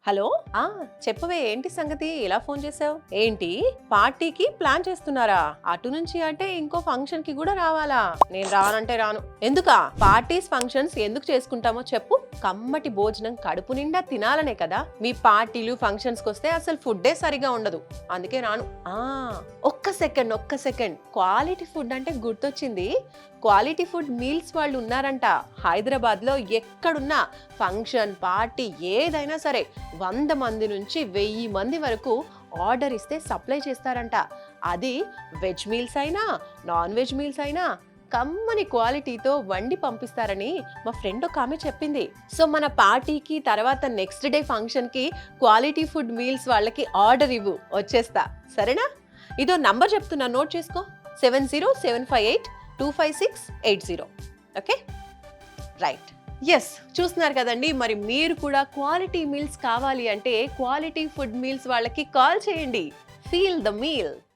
Hello. ఆ చెప్పవే, ఏంటి సంగతి, ఇలా ఫోన్ చేసావు? ఏంటి, పార్టీకి ప్లాన్ చేస్తున్నారా? అటు నుంచి అంటే ఇంకో ఫంక్షన్ కి కూడా రావాలా? నేను రానంటే రాను. ఎందుకా? పార్టీస్ ఫంక్షన్స్ ఎందుకు చేసుకుంటామో చెప్పు. కమ్మటి భోజనం కడుపు నిండా తినాలనే కదా. మీ పార్టీలు ఫంక్షన్స్ కి వస్తే అసలు ఫుడ్డే సరిగా ఉండదు, అందుకే రాను. ఒక్క సెకండ్, క్వాలిటీ ఫుడ్ అంటే గుర్తొచ్చింది. క్వాలిటీ ఫుడ్ మీల్స్ వాళ్ళు ఉన్నారంట హైదరాబాద్ లో. ఎక్కడున్నా ఫంక్షన్, పార్టీ ఏదైనా సరే 100 మంది నుంచి 1000 మంది వరకు ఆర్డర్ ఇస్తే సప్లై చేస్తారంట. అది వెజ్ మీల్స్ అయినా నాన్ వెజ్ మీల్స్ అయినా కమ్మని క్వాలిటీతో వండి పంపిస్తారని మా ఫ్రెండ్ ఒక ఆమె చెప్పింది. సో మన పార్టీకి తర్వాత నెక్స్ట్ డే ఫంక్షన్ కి క్వాలిటీ ఫుడ్ మీల్స్ వాళ్ళకి ఆర్డర్ ఇవ్వు, వచ్చేస్తా. సరేనా? ఇదో నంబర్ చెప్తున్నా, నోట్ చేసుకో. 7075825680. Okay, right. ఎస్, చూస్తున్నారు కదండి. మరి మీరు కూడా క్వాలిటీ మీల్స్ కావాలి అంటే క్వాలిటీ ఫుడ్ మీల్స్ వాళ్ళకి కాల్ చేయండి. Feel the meal.